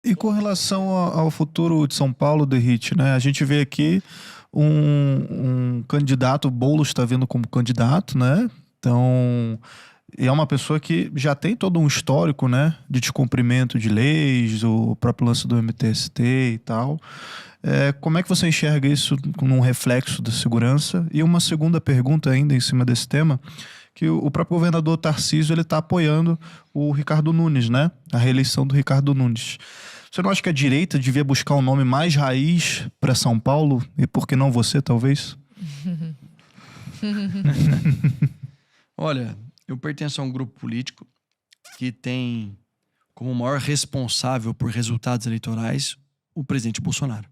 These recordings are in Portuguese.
E com relação ao futuro de São Paulo, Derrite, né? A gente vê aqui um candidato, o Boulos está vindo como candidato, né? Então, e é uma pessoa que já tem todo um histórico, né? De descumprimento de leis, o próprio lance do MTST e tal. Como é que você enxerga isso como um reflexo da segurança? E uma segunda pergunta ainda em cima desse tema, que o próprio governador Tarcísio ele está apoiando o Ricardo Nunes, né? A reeleição do Ricardo Nunes. Você não acha que a direita devia buscar um nome mais raiz para São Paulo? E por que não você, talvez? Olha, eu pertenço a um grupo político que tem como maior responsável por resultados eleitorais o presidente Bolsonaro.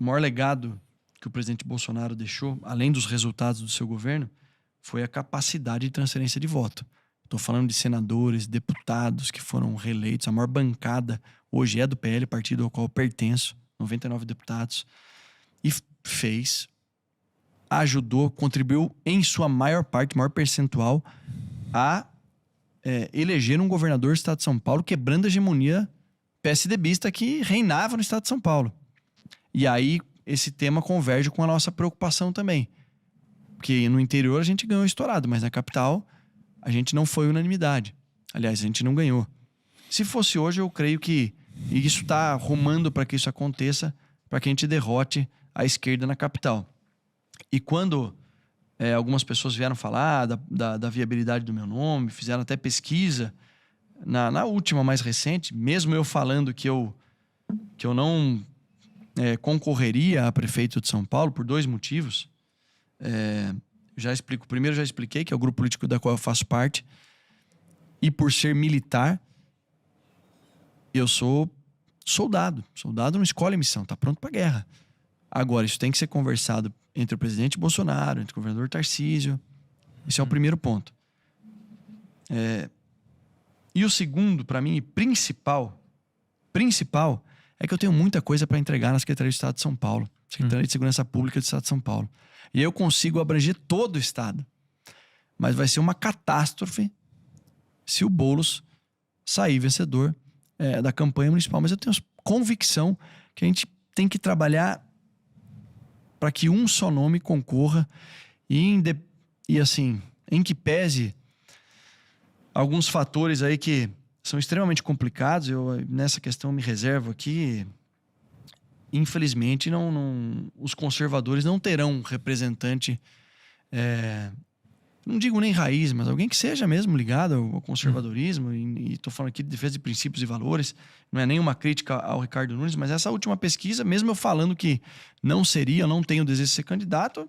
O maior legado que o presidente Bolsonaro deixou, além dos resultados do seu governo, foi a capacidade de transferência de voto. Estou falando de senadores, deputados que foram reeleitos. A maior bancada hoje é do PL, partido ao qual eu pertenço, 99 deputados. E ajudou, contribuiu em sua maior parte, maior percentual, a eleger um governador do estado de São Paulo, quebrando a hegemonia PSDBista que reinava no estado de São Paulo. E aí esse tema converge com a nossa preocupação também. Porque no interior a gente ganhou estourado, mas na capital a gente não foi unanimidade. Aliás, a gente não ganhou. Se fosse hoje, eu creio que isso está rumando para que isso aconteça, para que a gente derrote a esquerda na capital. E quando algumas pessoas vieram falar da viabilidade do meu nome, fizeram até pesquisa, na última mais recente, mesmo eu falando que eu não concorreria a prefeito de São Paulo por 2 motivos. Primeiro já expliquei que é o grupo político da qual eu faço parte, e por ser militar, eu sou soldado. Soldado não escolhe missão, tá pronto pra guerra. Agora, isso tem que ser conversado entre o presidente Bolsonaro, entre o governador Tarcísio. Esse é o primeiro ponto. E o segundo, para mim, principal, é que eu tenho muita coisa para entregar na Secretaria de Estado de São Paulo, Secretaria de Segurança Pública do Estado de São Paulo. E aí eu consigo abranger todo o Estado. Mas vai ser uma catástrofe se o Boulos sair vencedor da campanha municipal. Mas eu tenho convicção que a gente tem que trabalhar para que um só nome concorra e assim, em que pese alguns fatores aí que são extremamente complicados. Eu, nessa questão, me reservo aqui. Infelizmente, os conservadores não terão um representante, não digo nem raiz, mas alguém que seja mesmo ligado ao conservadorismo. E estou falando aqui de defesa de princípios e valores. Não é nenhuma crítica ao Ricardo Nunes, mas essa última pesquisa, mesmo eu falando que não seria, eu não tenho desejo de ser candidato,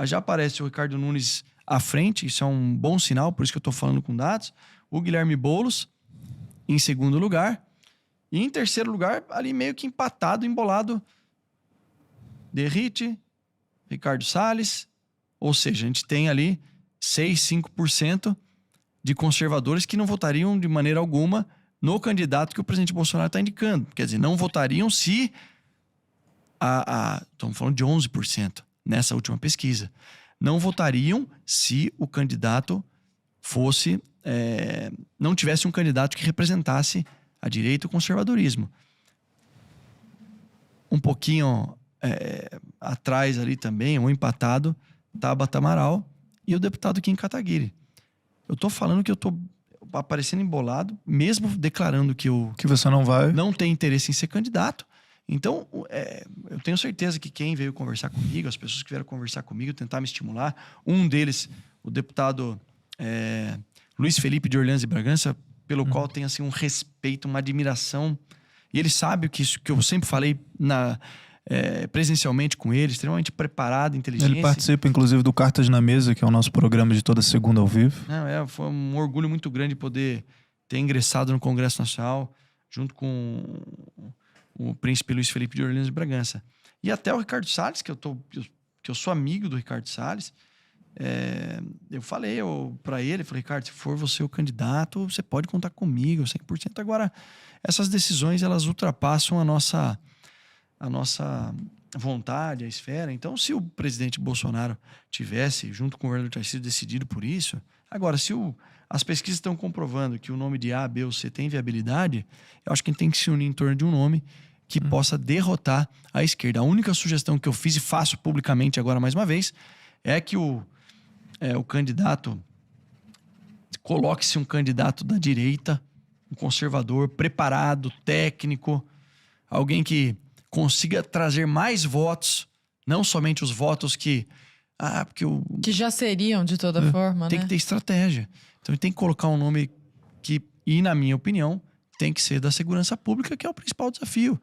já aparece o Ricardo Nunes à frente. Isso é um bom sinal, por isso que eu estou falando com dados. O Guilherme Boulos em segundo lugar. E em terceiro lugar, ali meio que empatado, embolado, Derrite, Ricardo Salles. Ou seja, a gente tem ali 5% de conservadores que não votariam de maneira alguma no candidato que o presidente Bolsonaro está indicando. Quer dizer, não votariam se... Estamos falando de 11% nessa última pesquisa. Não votariam se o candidato fosse... não tivesse um candidato que representasse a direita e o conservadorismo. Um pouquinho atrás ali também, um empatado, Tabata Amaral e o deputado Kim Kataguiri. Eu tô falando que eu tô aparecendo embolado, mesmo declarando que você não vai, não tem interesse em ser candidato. Então, eu tenho certeza que quem veio conversar comigo, as pessoas que vieram conversar comigo, tentar me estimular, um deles, o deputado Luiz Felipe de Orleans e Bragança, pelo qual tem assim um respeito, uma admiração. E ele sabe que eu sempre falei presencialmente com ele, extremamente preparado, inteligente. Ele participa, inclusive, do Cartas na Mesa, que é o nosso programa de toda segunda ao vivo. Foi um orgulho muito grande poder ter ingressado no Congresso Nacional junto com o príncipe Luiz Felipe de Orleans e Bragança. E até o Ricardo Salles, que eu sou amigo do Ricardo Salles. Eu falei para ele, falei, Ricardo, se for você o candidato, você pode contar comigo 100%. Agora, essas decisões, elas ultrapassam a nossa vontade, a esfera. Então, se o presidente Bolsonaro tivesse, junto com o governador Tarcísio, decidido por isso, agora, se as pesquisas estão comprovando que o nome de A, B ou C tem viabilidade, eu acho que a gente tem que se unir em torno de um nome que possa derrotar a esquerda. A única sugestão que eu fiz e faço publicamente agora mais uma vez é que o candidato... Coloque-se um candidato da direita, um conservador, preparado, técnico, alguém que consiga trazer mais votos, não somente os votos que... que já seriam de toda forma, tem né? que ter estratégia. Então, tem que colocar um nome e, na minha opinião, tem que ser da segurança pública, que é o principal desafio.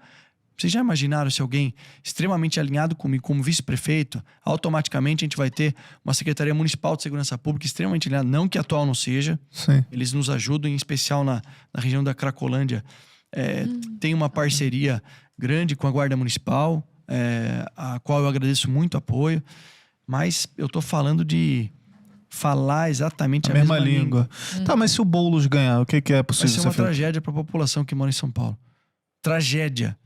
Vocês já imaginaram se alguém extremamente alinhado comigo como vice-prefeito, automaticamente a gente vai ter uma Secretaria Municipal de Segurança Pública extremamente alinhada, não que a atual não seja. Sim. Eles nos ajudam, em especial na região da Cracolândia. Tem uma parceria grande com a Guarda Municipal, a qual eu agradeço muito o apoio. Mas eu tô falando de falar exatamente A mesma língua. Tá, mas se o Boulos ganhar, o que é Vai possível ser ser uma feito? tragédia para a população que mora em São Paulo. Tragédia.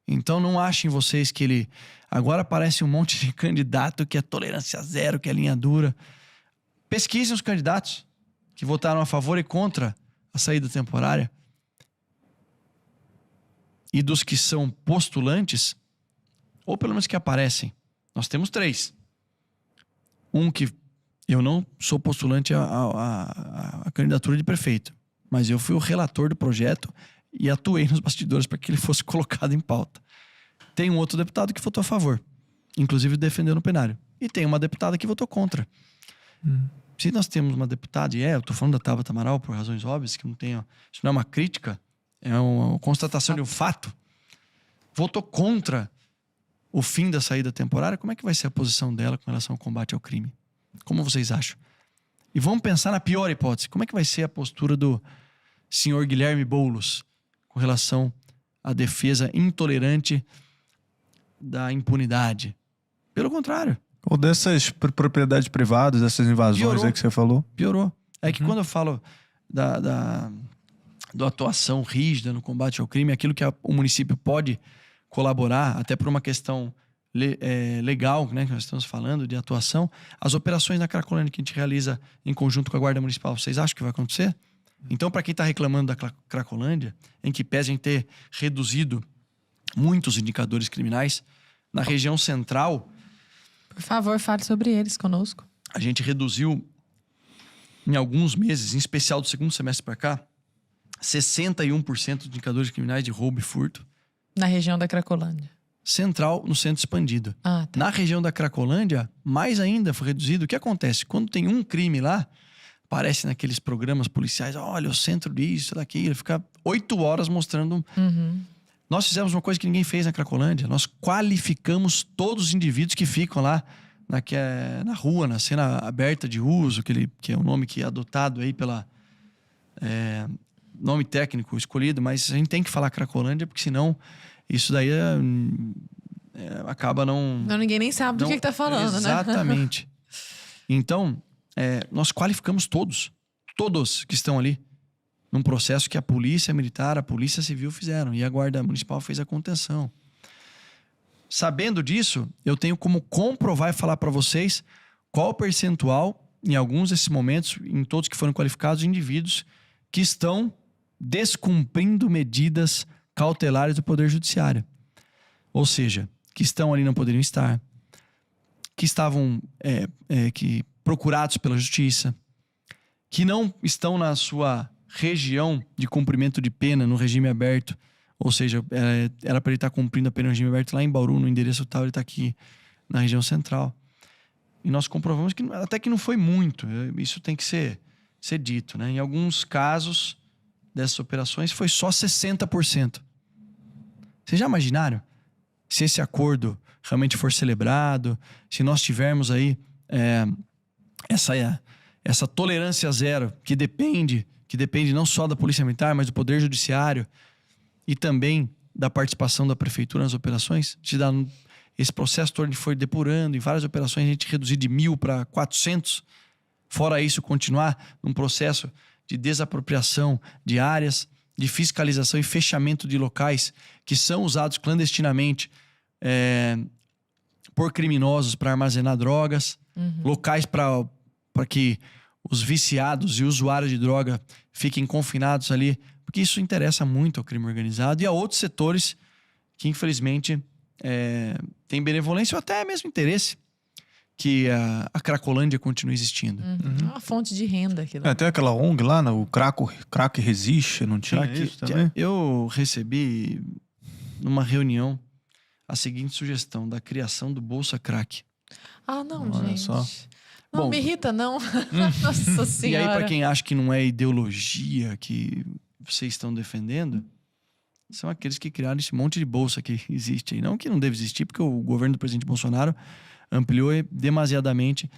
Então não achem vocês que ele... Agora aparece um monte de candidato que é tolerância zero, que é linha dura. Pesquisem os candidatos que votaram a favor e contra a saída temporária. E dos que são postulantes, ou pelo menos que aparecem. Nós temos 3. Um que eu não sou postulante à candidatura de prefeito, mas eu fui o relator do projeto e atuei nos bastidores para que ele fosse colocado em pauta. Tem um outro deputado que votou a favor, inclusive defendeu no plenário. E tem uma deputada que votou contra. Se nós temos uma deputada, eu estou falando da Tabata Amaral por razões óbvias, que não tenho, isso não é uma crítica, é uma constatação de um fato, votou contra o fim da saída temporária, como é que vai ser a posição dela com relação ao combate ao crime? Como vocês acham? E vamos pensar na pior hipótese. Como é que vai ser a postura do senhor Guilherme Boulos com relação à defesa intolerante da impunidade? Pelo contrário. Ou dessas propriedades privadas, dessas invasões Piorou. aí que você falou? Piorou. É que quando eu falo da atuação rígida no combate ao crime, aquilo que o município pode colaborar, até por uma questão legal, né, que nós estamos falando, de atuação, as operações na Cracolândia que a gente realiza em conjunto com a Guarda Municipal, vocês acham que vai acontecer? Então, para quem está reclamando da Cracolândia, em que pese a gente ter reduzido muitos indicadores criminais, na região central, Por favor, fale sobre eles conosco. a gente reduziu em alguns meses, em especial do segundo semestre para cá, 61% de indicadores criminais de roubo e furto. Na região da Cracolândia. Central, no centro expandido. Ah, tá. Na região da Cracolândia, mais ainda foi reduzido. O que acontece? Quando tem um crime lá, aparece naqueles programas policiais, olha, o centro disso, daquilo, fica 8 horas mostrando. Nós fizemos uma coisa que ninguém fez na Cracolândia. Nós qualificamos todos os indivíduos que ficam lá na rua, na cena aberta de uso, que é o nome que é adotado aí pela... nome técnico escolhido, mas a gente tem que falar Cracolândia, porque senão isso daí acaba não... Não, ninguém nem sabe do que tá falando, Exatamente. Então, nós qualificamos todos que estão ali, num processo que a polícia militar, a polícia civil fizeram, e a Guarda Municipal fez a contenção. Sabendo disso, eu tenho como comprovar e falar para vocês qual o percentual, em alguns desses momentos, em todos que foram qualificados, de indivíduos que estão descumprindo medidas cautelares do Poder Judiciário. Ou seja, que estão ali não poderiam estar, que estavam procurados pela Justiça, que não estão na sua região de cumprimento de pena no regime aberto, ou seja, era para ele estar cumprindo a pena no regime aberto lá em Bauru, no endereço tal, ele está aqui na região central. E nós comprovamos que até que não foi muito, isso tem que ser dito, né? Em alguns casos dessas operações foi só 60%. Vocês já imaginaram? Se esse acordo realmente for celebrado, se nós tivermos aí essa tolerância zero que depende não só da Polícia Militar, mas do Poder Judiciário e também da participação da Prefeitura nas operações, esse processo todo foi depurando, em várias operações a gente reduzir de 1.000 para 400, fora isso continuar num processo de desapropriação de áreas, de fiscalização e fechamento de locais que são usados clandestinamente por criminosos para armazenar drogas, locais para que os viciados e usuários de droga fiquem confinados ali, porque isso interessa muito ao crime organizado e a outros setores que, infelizmente, têm benevolência ou até mesmo interesse que a Cracolândia continue existindo. É uma fonte de renda aqui. Tem aquela ONG lá, o Crack Resiste, não tinha isso também? Eu recebi, numa reunião, a seguinte sugestão da criação do Bolsa Crack. Ah, não, Olha gente. só. Não Bom, me irrita, não. Nossa E Senhora. aí, para quem acha que não é ideologia que vocês estão defendendo, são aqueles que criaram esse monte de bolsa que existe aí. Não que não deve existir, porque o governo do presidente Bolsonaro ampliou demasiadamente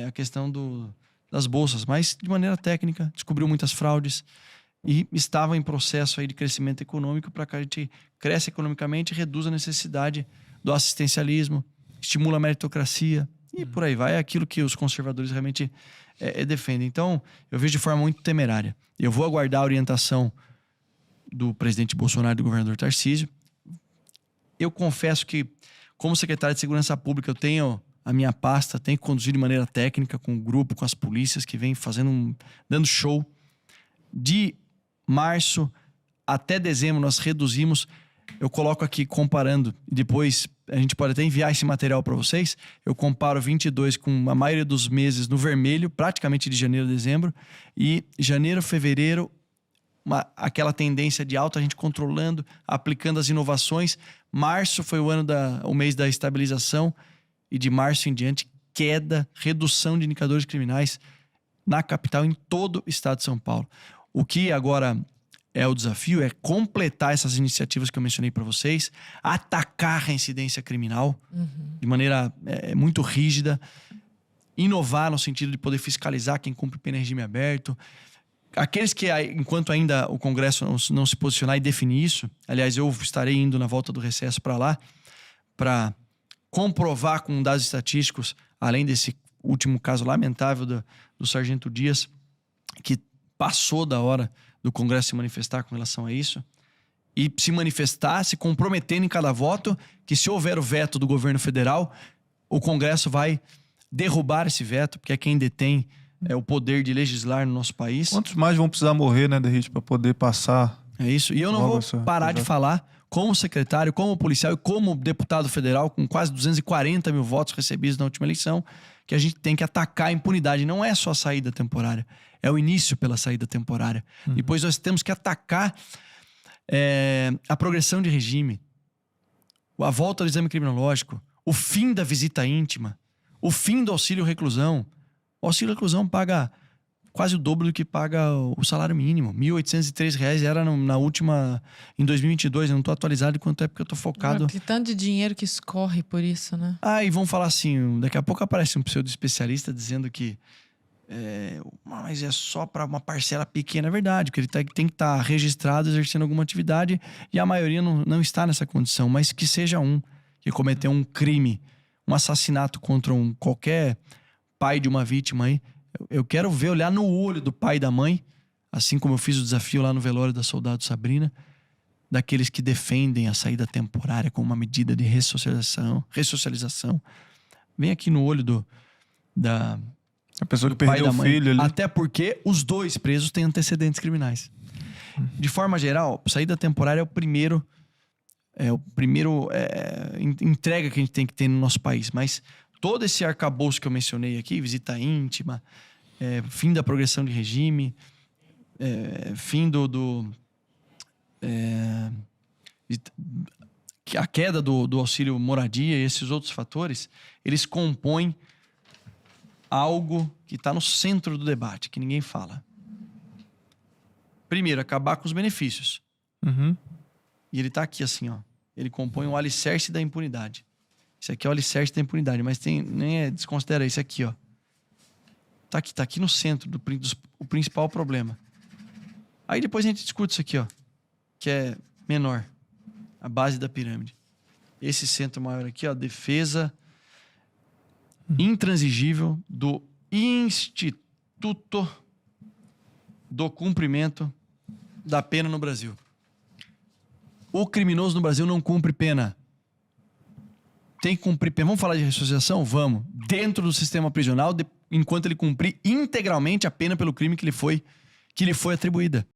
a questão das bolsas, mas de maneira técnica, descobriu muitas fraudes e estava em processo aí de crescimento econômico para que a gente cresça economicamente e reduza a necessidade do assistencialismo, estimula a meritocracia e por aí vai. É aquilo que os conservadores realmente defendem. Então, eu vejo de forma muito temerária. Eu vou aguardar a orientação do presidente Bolsonaro e do governador Tarcísio. Eu confesso que, como secretário de Segurança Pública, eu tenho a minha pasta, tenho que conduzir de maneira técnica com o grupo, com as polícias que vem dando show. De março até dezembro nós reduzimos, eu coloco aqui comparando, depois a gente pode até enviar esse material para vocês, eu comparo 22 com a maioria dos meses no vermelho, praticamente de janeiro a dezembro, e janeiro, fevereiro, aquela tendência de alta, a gente controlando, aplicando as inovações. Março foi o mês da estabilização e de março em diante, queda, redução de indicadores criminais na capital, em todo o estado de São Paulo. O que agora é o desafio é completar essas iniciativas que eu mencionei para vocês, atacar a incidência criminal de maneira muito rígida, inovar no sentido de poder fiscalizar quem cumpre pena em regime aberto. Aqueles que, enquanto ainda o Congresso não se posicionar e definir isso, aliás, eu estarei indo na volta do recesso para lá, para comprovar com dados estatísticos, além desse último caso lamentável do Sargento Dias, que passou da hora do Congresso se manifestar com relação a isso, e se manifestar, se comprometendo em cada voto, que se houver o veto do governo federal, o Congresso vai derrubar esse veto, porque é quem detém o poder de legislar no nosso país. Quantos mais vão precisar morrer, né, Derrite, para poder passar? É isso. E eu não vou parar de falar, como secretário, como policial e como deputado federal, com quase 240 mil votos recebidos na última eleição, que a gente tem que atacar a impunidade. Não é só a saída temporária, é o início pela saída temporária. Depois nós temos que atacar a progressão de regime, a volta do exame criminológico, o fim da visita íntima, o fim do auxílio reclusão. O auxílio reclusão paga quase o dobro do que paga o salário mínimo. R$ 1.803 era na última, em 2022. Eu não estou atualizado de quanto é, porque eu estou focado. Que tanto de dinheiro que escorre por isso, né? E vão falar assim, daqui a pouco aparece um pseudo-especialista dizendo que mas é só para uma parcela pequena. É verdade, porque ele tem que estar registrado, exercendo alguma atividade, e a maioria não está nessa condição, mas que seja que cometeu um crime, um assassinato contra qualquer pai de uma vítima aí. Eu quero olhar no olho do pai e da mãe, assim como eu fiz o desafio lá no velório da soldado Sabrina, daqueles que defendem a saída temporária como uma medida de ressocialização. Vem aqui no olho a pessoa que perdeu o filho ali. Até porque os dois presos têm antecedentes criminais. De forma geral, saída temporária é o primeiro entrega que a gente tem que ter no nosso país. Mas todo esse arcabouço que eu mencionei aqui, visita íntima, fim da progressão de regime, fim a queda do auxílio moradia e esses outros fatores, eles compõem algo que está no centro do debate, que ninguém fala. Primeiro, acabar com os benefícios. E ele está aqui assim, ó. Ele compõe o alicerce da impunidade. Isso aqui é o alicerce da impunidade, mas desconsidera isso aqui, ó. Tá aqui no centro o principal problema. Aí depois a gente discute isso aqui, ó, que é menor, a base da pirâmide. Esse centro maior aqui, ó, defesa intransigível do Instituto do Cumprimento da Pena no Brasil. O criminoso no Brasil não cumpre pena. Tem que cumprir pena. Vamos falar de ressocialização? Vamos. Dentro do sistema prisional, enquanto ele cumprir integralmente a pena pelo crime que lhe foi atribuída.